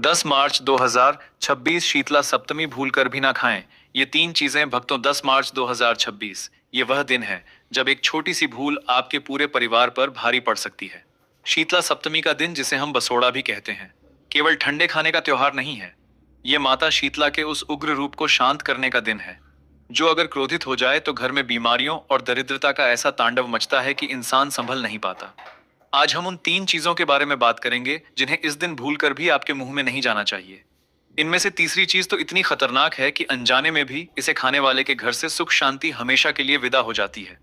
10 मार्च 2026 शीतला सप्तमी भूलकर भी ना खाएं। ये तीन चीजें भक्तों 10 मार्च 2026 ये वह दिन है जब एक छोटी सी भूल आपके पूरे परिवार पर भारी पड़ सकती है। शीतला सप्तमी का दिन जिसे हम बसोड़ा भी कहते हैं केवल ठंडे खाने का त्योहार नहीं है। ये माता शीतला के उस उग्र रूप को शांत करने का दिन है जो अगर क्रोधित हो जाए तो घर में बीमारियों और दरिद्रता का ऐसा तांडव मचता है कि इंसान संभल नहीं पाता। आज हम उन तीन चीजों के बारे में बात करेंगे जिन्हें इस दिन भूलकर भी आपके मुंह में नहीं जाना चाहिए। इनमें से तीसरी चीज तो इतनी खतरनाक है कि अनजाने में भी इसे खाने वाले के घर से सुख शांति हमेशा के लिए विदा हो जाती है।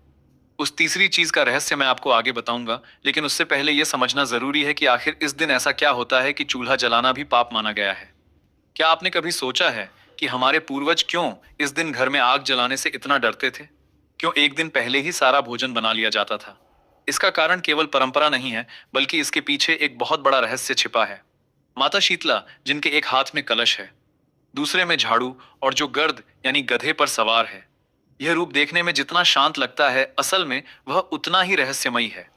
उस तीसरी चीज का रहस्य मैं आपको आगे बताऊंगा, लेकिन उससे पहले यह समझना जरूरी है कि आखिर इस दिन ऐसा क्या होता है कि चूल्हा जलाना भी पाप माना गया है। क्या आपने कभी सोचा है कि हमारे पूर्वज क्यों इस दिन घर में आग जलाने से इतना डरते थे? क्यों एक दिन पहले ही सारा भोजन बना लिया जाता था? इसका कारण केवल परंपरा नहीं है, बल्कि इसके पीछे एक बहुत बड़ा रहस्य छिपा है। माता शीतला, जिनके एक हाथ में कलश है, दूसरे में झाड़ू और जो गर्द यानी गधे पर सवार है, यह रूप देखने में जितना शांत लगता है, असल में वह उतना ही रहस्यमयी है।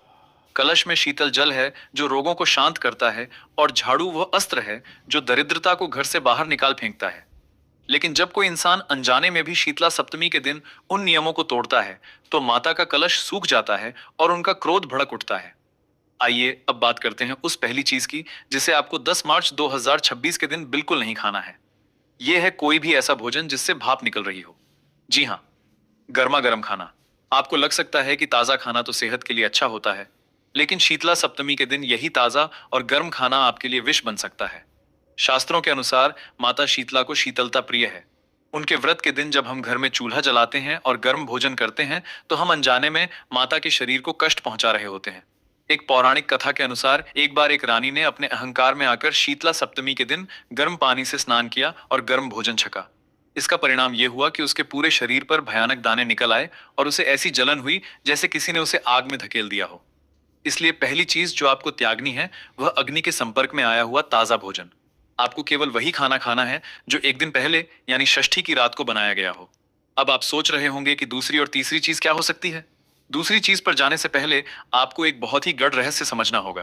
कलश में शीतल जल है जो रोगों को शांत करता है, और झाड़ू वह अस्त्र है जो दरिद्रता को घर से बाहर निकाल फेंकता है। लेकिन जब कोई इंसान अनजाने में भी शीतला सप्तमी के दिन उन नियमों को तोड़ता है, तो माता का कलश सूख जाता है और उनका क्रोध भड़क उठता है। आइए अब बात करते हैं उस पहली चीज की जिसे आपको 10 मार्च 2026 के दिन बिल्कुल नहीं खाना है। यह है कोई भी ऐसा भोजन जिससे भाप निकल रही हो। जी हाँ, गर्मा गर्म खाना। आपको लग सकता है कि ताजा खाना तो सेहत के लिए अच्छा होता है, लेकिन शीतला सप्तमी के दिन यही ताजा और गर्म खाना आपके लिए विष बन सकता है। शास्त्रों के अनुसार माता शीतला को शीतलता प्रिय है। उनके व्रत के दिन जब हम घर में चूल्हा जलाते हैं और गर्म भोजन करते हैं, तो हम अनजाने में माता के शरीर को कष्ट पहुंचा रहे होते हैं। एक पौराणिक कथा के अनुसार एक बार एक रानी ने अपने अहंकार में आकर शीतला सप्तमी के दिन गर्म पानी से स्नान किया और गर्म भोजन छका। इसका परिणाम यह हुआ कि उसके पूरे शरीर पर भयानक दाने निकल आए और उसे ऐसी जलन हुई जैसे किसी ने उसे आग में धकेल दिया हो। इसलिए पहली चीज जो आपको त्यागनी है वह अग्नि के संपर्क में आया हुआ ताजा भोजन। आपको केवल वही खाना खाना है जो एक दिन पहले यानी षष्ठी की रात को बनाया गया हो। अब आप सोच रहे होंगे कि दूसरी और तीसरी चीज क्या हो सकती है। दूसरी चीज पर जाने से पहले आपको एक बहुत ही गढ़ रहस्य समझना होगा।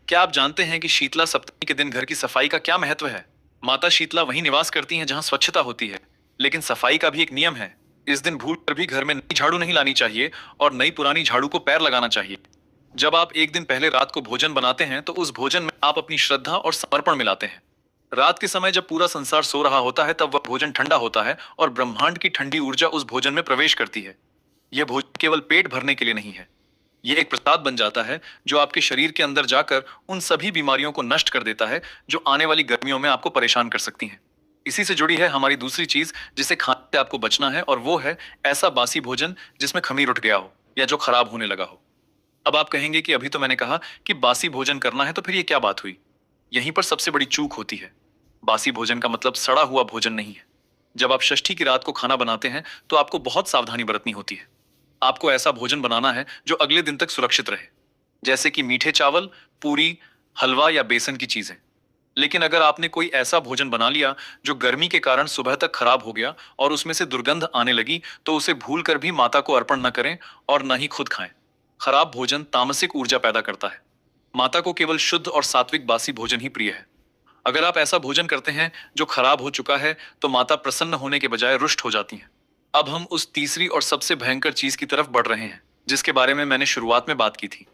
क्या आप जानते हैं कि शीतला सप्तमी के दिन घर की सफाई का क्या महत्व है? माता शीतला वहीं निवास करती हैं जहां स्वच्छता होती है, लेकिन सफाई का भी एक नियम है। इस दिन भूल कर भी घर में नई झाड़ू नहीं लानी चाहिए और नई पुरानी झाड़ू को पैर लगाना चाहिए। जब आप एक दिन पहले रात को भोजन बनाते हैं तो उस भोजन में आप अपनी श्रद्धा और समर्पण मिलाते हैं। रात के समय जब पूरा संसार सो रहा होता है तब वह भोजन ठंडा होता है और ब्रह्मांड की ठंडी ऊर्जा उस भोजन में प्रवेश करती है। यह भोजन केवल पेट भरने के लिए नहीं है, यह एक प्रसाद बन जाता है जो आपके शरीर के अंदर जाकर उन सभी बीमारियों को नष्ट कर देता है जो आने वाली गर्मियों में आपको परेशान कर सकती हैं। इसी से जुड़ी है हमारी दूसरी चीज जिसे खाने से आपको बचना है, और वो है ऐसा बासी भोजन जिसमें खमीर उठ गया हो या जो खराब होने लगा हो। अब आप कहेंगे कि अभी तो मैंने कहा कि बासी भोजन करना है, तो फिर ये क्या बात हुई? यहीं पर सबसे बड़ी चूक होती है। बासी भोजन का मतलब सड़ा हुआ भोजन नहीं है। जब आप षष्ठी की रात को खाना बनाते हैं तो आपको बहुत सावधानी बरतनी होती है। आपको ऐसा भोजन बनाना है जो अगले दिन तक सुरक्षित रहे, जैसे कि मीठे चावल, पूरी, हलवा या बेसन की चीजें। लेकिन अगर आपने कोई ऐसा भोजन बना लिया जो गर्मी के कारण सुबह तक खराब हो गया और उसमें से दुर्गंध आने लगी, तो उसे भूल कर भी माता को अर्पण न करें और न ही खुद खाएं। खराब भोजन तामसिक ऊर्जा पैदा करता है। माता को केवल शुद्ध और सात्विक बासी भोजन ही प्रिय है। अगर आप ऐसा भोजन करते हैं जो खराब हो चुका है, तो माता प्रसन्न होने के बजाय रुष्ट हो जाती हैं। अब हम उस तीसरी और सबसे भयंकर चीज की तरफ बढ़ रहे हैं जिसके बारे में मैंने शुरुआत में बात की थी।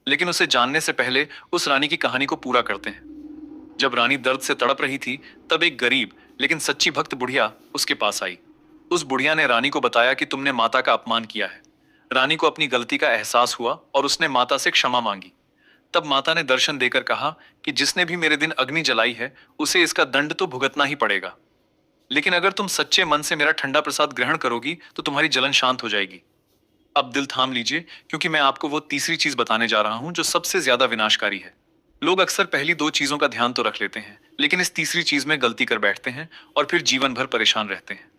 लेकिन उसे जानने से पहले उस रानी की कहानी को पूरा करते हैं। जब रानी दर्द से तड़प रही थी, तब एक गरीब लेकिन सच्ची भक्त बुढ़िया उसके पास आई। उस बुढ़िया ने रानी को बताया कि तुमने माता का अपमान किया है। रानी को अपनी गलती का एहसास हुआ और उसने माता से क्षमा मांगी। तब माता ने दर्शन देकर कहा कि जिसने भी मेरे दिन अग्नि जलाई है उसे इसका दंड तो भुगतना ही पड़ेगा, लेकिन अगर तुम सच्चे मन से मेरा ठंडा प्रसाद ग्रहण करोगी तो तुम्हारी जलन शांत हो जाएगी। अब दिल थाम लीजिए, क्योंकि मैं आपको वो तीसरी चीज बताने जा रहा हूं जो सबसे ज्यादा विनाशकारी है। लोग अक्सर पहली दो चीजों का ध्यान तो रख लेते हैं, लेकिन इस तीसरी चीज में गलती कर बैठते हैं और फिर जीवन भर परेशान रहते हैं।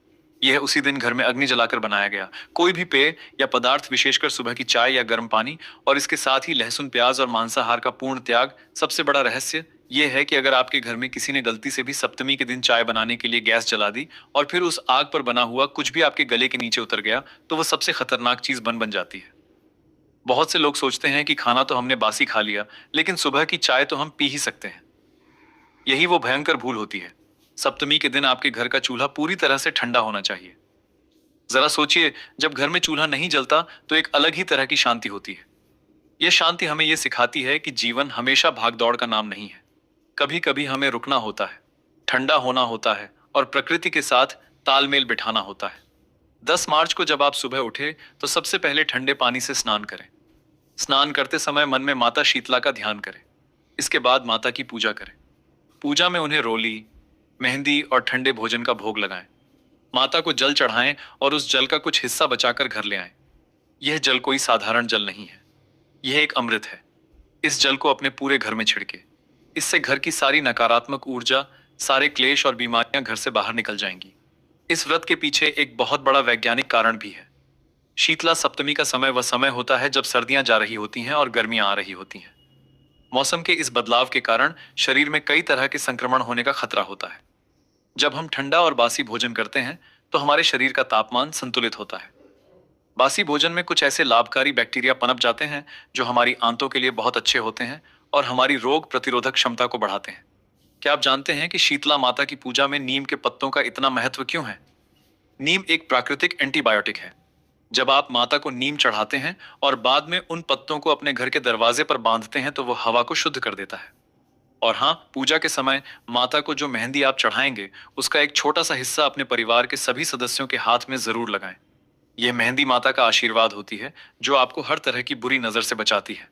यह उसी दिन घर में अग्नि जलाकर बनाया गया कोई भी पेय या पदार्थ, विशेषकर सुबह की चाय या गर्म पानी, और इसके साथ ही लहसुन, प्याज और मांसाहार का पूर्ण त्याग। सबसे बड़ा रहस्य यह है कि अगर आपके घर में किसी ने गलती से भी सप्तमी के दिन चाय बनाने के लिए गैस जला दी और फिर उस आग पर बना हुआ कुछ भी आपके गले के नीचे उतर गया, तो वह सबसे खतरनाक चीज बन जाती है। बहुत से लोग सोचते हैं कि खाना तो हमने बासी खा लिया, लेकिन सुबह की चाय तो हम पी ही सकते हैं। यही वो भयंकर भूल होती है। सप्तमी के दिन आपके घर का चूल्हा पूरी तरह से ठंडा होना चाहिए। जरा सोचिए, जब घर में चूल्हा नहीं जलता तो एक अलग ही तरह की शांति होती है। यह शांति हमें यह सिखाती है कि जीवन हमेशा भागदौड़ का नाम नहीं है। कभी कभी हमें रुकना होता है, ठंडा होना होता है और प्रकृति के साथ तालमेल बिठाना होता है। 10 मार्च को जब आप सुबह उठे तो सबसे पहले ठंडे पानी से स्नान करें। स्नान करते समय मन में माता शीतला का ध्यान करें। इसके बाद माता की पूजा करें। पूजा में उन्हें रोली, मेहंदी और ठंडे भोजन का भोग लगाएं। माता को जल चढ़ाएं और उस जल का कुछ हिस्सा बचाकर घर ले आएं। यह जल कोई साधारण जल नहीं है, यह एक अमृत है। इस जल को अपने पूरे घर में छिड़के। इससे घर की सारी नकारात्मक ऊर्जा, सारे क्लेश और बीमारियां घर से बाहर निकल जाएंगी। इस व्रत के पीछे एक बहुत बड़ा वैज्ञानिक कारण भी है। शीतला सप्तमी का समय वह समय होता है जब सर्दियां जा रही होती हैं और गर्मियां आ रही होती हैं। मौसम के इस बदलाव के कारण शरीर में कई तरह के संक्रमण होने का खतरा होता है। जब हम ठंडा और बासी भोजन करते हैं तो हमारे शरीर का तापमान संतुलित होता है। बासी भोजन में कुछ ऐसे लाभकारी बैक्टीरिया पनप जाते हैं जो हमारी आंतों के लिए बहुत अच्छे होते हैं और हमारी रोग प्रतिरोधक क्षमता को बढ़ाते हैं। क्या आप जानते हैं कि शीतला माता की पूजा में नीम के पत्तों का इतना महत्व क्यों है? नीम एक प्राकृतिक एंटीबायोटिक है। जब आप माता को नीम चढ़ाते हैं और बाद में उन पत्तों को अपने घर के दरवाजे पर बांधते हैं तो वो हवा को शुद्ध कर देता है। और हाँ, पूजा के समय माता को जो मेहंदी आप चढ़ाएंगे उसका एक छोटा सा हिस्सा अपने परिवार के सभी सदस्यों के हाथ में जरूर लगाएं। यह मेहंदी माता का आशीर्वाद होती है जो आपको हर तरह की बुरी नजर से बचाती है।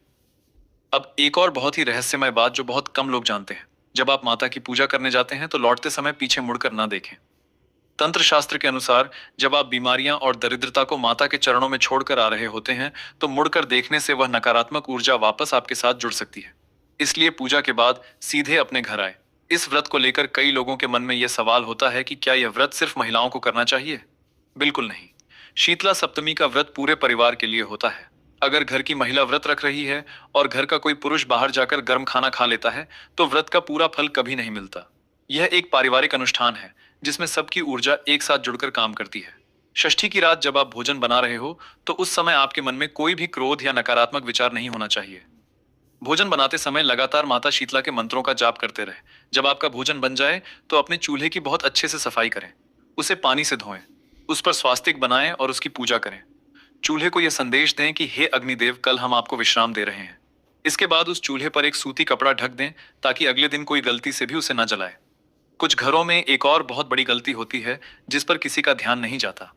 अब एक और बहुत ही रहस्यमय बात जो बहुत कम लोग जानते हैं। जब आप माता की पूजा करने जाते हैं तो लौटते समय पीछे मुड़कर ना देखें। तंत्र शास्त्र के अनुसार जब आप बीमारियां और दरिद्रता को माता के चरणों में छोड़कर आ रहे होते हैं तो मुड़कर देखने से वह नकारात्मक ऊर्जा वापस आपके साथ जुड़ सकती है। इसलिए पूजा के बाद सीधे अपने घर आए। इस व्रत को लेकर कई लोगों के मन में यह सवाल होता है कि क्या यह व्रत सिर्फ महिलाओं को करना चाहिए? बिल्कुल नहीं। शीतला सप्तमी का व्रत पूरे परिवार के लिए होता है। अगर घर की महिला व्रत रख रही है और घर का कोई पुरुष बाहर जाकर गर्म खाना खा लेता है तो व्रत का पूरा फल कभी नहीं मिलता। यह एक पारिवारिक अनुष्ठान है जिसमें सबकी ऊर्जा एक साथ जुड़कर काम करती है। षष्ठी की रात जब आप भोजन बना रहे हो तो उस समय आपके मन में कोई भी क्रोध या नकारात्मक विचार नहीं होना चाहिए। भोजन बनाते समय लगातार माता शीतला के मंत्रों का जाप करते रहे। जब आपका भोजन बन जाए तो अपने चूल्हे की बहुत अच्छे से सफाई करें। उसे पानी से धोएं, उस पर स्वास्तिक बनाएं और उसकी पूजा करें। चूल्हे को यह संदेश दें कि हे अग्निदेव, कल हम आपको विश्राम दे रहे हैं। इसके बाद उस चूल्हे पर एक सूती कपड़ा ढक दें ताकि अगले दिन कोई गलती से भी उसे न जलाए। कुछ घरों में एक और बहुत बड़ी गलती होती है जिस पर किसी का ध्यान नहीं जाता।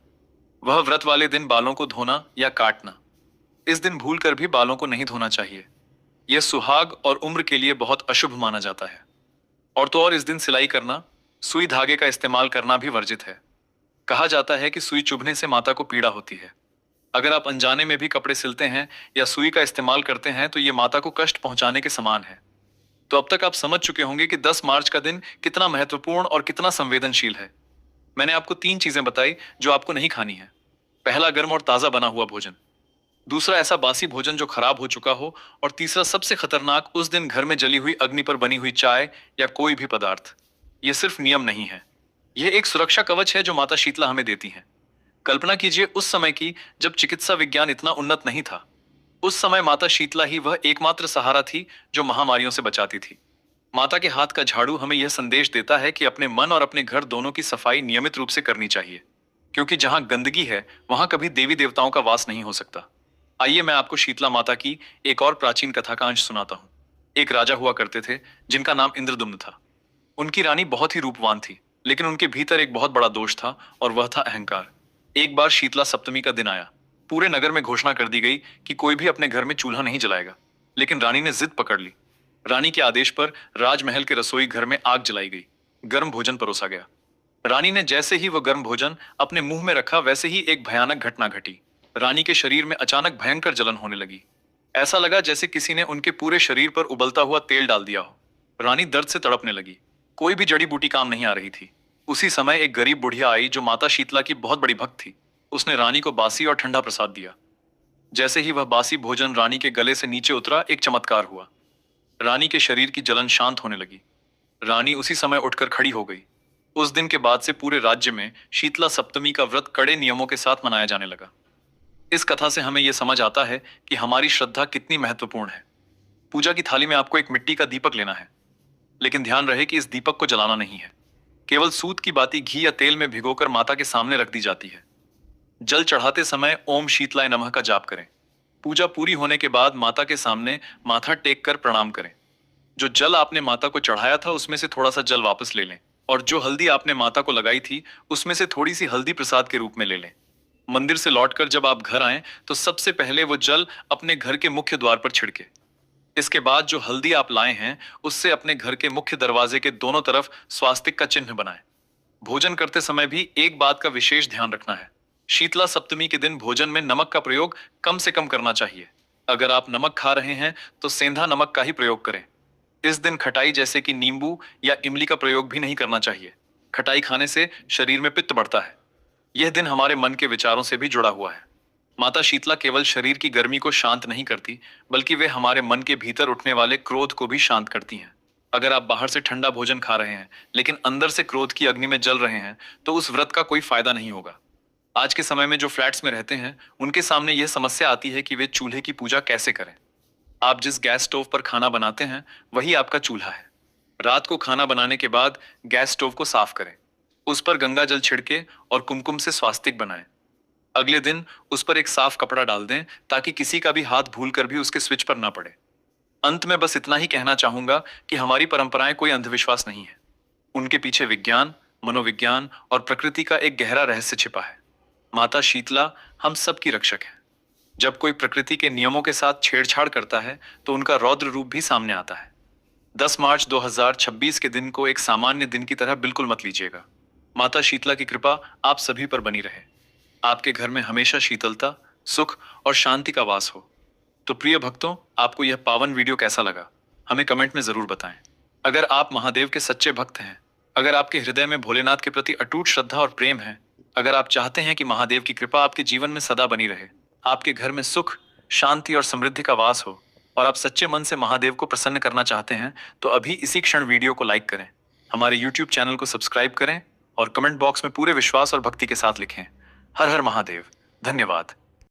वह व्रत वाले दिन बालों को धोना या काटना। इस दिन भूल कर भी बालों को नहीं धोना चाहिए। यह सुहाग और उम्र के लिए बहुत अशुभ माना जाता है। और तो और इस दिन सिलाई करना, सुई धागे का इस्तेमाल करना भी वर्जित है। कहा जाता है कि सुई चुभने से माता को पीड़ा होती है। अगर आप अनजाने में भी कपड़े सिलते हैं या सुई का इस्तेमाल करते हैं तो ये माता को कष्ट पहुंचाने के समान है। तो अब तक आप समझ चुके होंगे कि 10 मार्च का दिन कितना महत्वपूर्ण और कितना संवेदनशील है। मैंने आपको 3 चीजें बताई जो आपको नहीं खानी है। पहला, गर्म और ताजा बना हुआ भोजन। दूसरा, ऐसा बासी भोजन जो खराब हो चुका हो। और तीसरा, सबसे खतरनाक, उस दिन घर में जली हुई अग्नि पर बनी हुई चाय या कोई भी पदार्थ। यह सिर्फ नियम नहीं है, यह एक सुरक्षा कवच है जो माता शीतला हमें देती है। कल्पना कीजिए उस समय की जब चिकित्सा विज्ञान इतना उन्नत नहीं था। उस समय माता शीतला ही वह एकमात्र सहारा थी जो महामारियों से बचाती थी। माता के हाथ का झाड़ू हमें यह संदेश देता है कि अपने मन और अपने घर दोनों की सफाई नियमित रूप से करनी चाहिए, क्योंकि जहां गंदगी है वहां कभी देवी देवताओं का वास नहीं हो सकता। आइए मैं आपको शीतला माता की एक और प्राचीन कथा का अंश सुनाता हूँ। एक राजा हुआ करते थे जिनका नाम इंद्रदुम्न था। उनकी रानी बहुत ही रूपवान थी, लेकिन उनके भीतर एक बहुत बड़ा दोष था और वह था अहंकार। एक बार शीतला सप्तमी का दिन आया। पूरे नगर में घोषणा कर दी गई कि कोई भी अपने घर में चूल्हा नहीं जलाएगा, लेकिन रानी ने जिद पकड़ ली। रानी के आदेश पर राजमहल के रसोई घर में आग जलाई गई। गर्म भोजन परोसा गया। रानी ने जैसे ही वह गर्म भोजन अपने मुंह में रखा वैसे ही एक भयानक घटना घटी। रानी के शरीर में अचानक भयंकर जलन होने लगी। ऐसा लगा जैसे किसी ने उनके पूरे शरीर पर उबलता हुआ तेल डाल दिया हो। रानी दर्द से तड़पने लगी। कोई भी जड़ी बूटी काम नहीं आ रही थी। उसी समय एक गरीब बुढ़िया आई जो माता शीतला की बहुत बड़ी भक्त थी। उसने रानी को बासी और ठंडा प्रसाद दिया। जैसे ही वह बासी भोजन रानी के गले से नीचे उतरा, एक चमत्कार हुआ। रानी के शरीर की जलन शांत होने लगी। रानी उसी समय उठकर खड़ी हो गई। उस दिन के बाद से पूरे राज्य में शीतला सप्तमी का व्रत कड़े नियमों के साथ मनाया जाने लगा। इस कथा से हमें यह समझ आता है कि हमारी श्रद्धा कितनी महत्वपूर्ण है। पूजा की थाली में आपको एक मिट्टी का दीपक लेना है। लेकिन ध्यान रहे कि इस दीपक को जलाना नहीं है। केवल सूत की बाती घी या तेल में भिगोकर माता के सामने रख दी जाती है। जल चढ़ाते समय ओम शीतलाय नमः का जाप करें। पूजा पूरी होने के बाद माता के सामने माथा टेक कर प्रणाम करें। जो जल आपने माता को चढ़ाया था उसमें से थोड़ा सा जल वापस ले लें, और जो हल्दी आपने माता को लगाई थी उसमें से थोड़ी सी हल्दी प्रसाद के रूप में ले लें। मंदिर से लौटकर जब आप घर आएं तो सबसे पहले वो जल अपने घर के मुख्य द्वार पर छिड़के। इसके बाद जो हल्दी आप लाए हैं उससे अपने घर के मुख्य दरवाजे के दोनों तरफ स्वास्तिक का चिन्ह बनाएं। भोजन करते समय भी एक बात का विशेष ध्यान रखना है। शीतला सप्तमी के दिन भोजन में नमक का प्रयोग कम से कम करना चाहिए। अगर आप नमक खा रहे हैं तो सेंधा नमक का ही प्रयोग करें। इस दिन खटाई जैसे कि नींबू या इमली का प्रयोग भी नहीं करना चाहिए। खटाई खाने से शरीर में पित्त बढ़ता है। यह दिन हमारे मन के विचारों से भी जुड़ा हुआ है। माता शीतला केवल शरीर की गर्मी को शांत नहीं करती, बल्कि वे हमारे मन के भीतर उठने वाले क्रोध को भी शांत करती हैं। अगर आप बाहर से ठंडा भोजन खा रहे हैं लेकिन अंदर से क्रोध की अग्नि में जल रहे हैं तो उस व्रत का कोई फायदा नहीं होगा। आज के समय में जो फ्लैट्स में रहते हैं उनके सामने यह समस्या आती है कि वे चूल्हे की पूजा कैसे करें। आप जिस गैस स्टोव पर खाना बनाते हैं वही आपका चूल्हा है। रात को खाना बनाने के बाद गैस स्टोव को साफ करें, उस पर गंगा जल छिड़के और कुमकुम से स्वास्तिक बनाएं। अगले दिन उस पर एक साफ कपड़ा डाल दें ताकि किसी का भी हाथ भूलकर भी उसके स्विच पर ना पड़े। अंत में बस इतना ही कहना चाहूंगा कि हमारी परंपराएं कोई अंधविश्वास नहीं है। उनके पीछे विज्ञान, मनोविज्ञान और प्रकृति का एक गहरा रहस्य छिपा है। माता शीतला हम सबकी रक्षक है। जब कोई प्रकृति के नियमों के साथ छेड़छाड़ करता है तो उनका रौद्र रूप भी सामने आता है। 10 मार्च 2026 के दिन को एक सामान्य दिन की तरह बिल्कुल मत लीजिएगा। माता शीतला की कृपा आप सभी पर बनी रहे। आपके घर में हमेशा शीतलता, सुख और शांति का वास हो। तो प्रिय भक्तों, आपको यह पावन वीडियो कैसा लगा हमें कमेंट में जरूर बताएं। अगर आप महादेव के सच्चे भक्त हैं, अगर आपके हृदय में भोलेनाथ के प्रति अटूट श्रद्धा और प्रेम है, अगर आप चाहते हैं कि महादेव की कृपा आपके जीवन में सदा बनी रहे, आपके घर में सुख, शांति और समृद्धि का वास हो, और आप सच्चे मन से महादेव को प्रसन्न करना चाहते हैं, तो अभी इसी क्षण वीडियो को लाइक करें, हमारे YouTube चैनल को सब्सक्राइब करें और कमेंट बॉक्स में पूरे विश्वास और भक्ति के साथ लिखें, हर हर महादेव। धन्यवाद।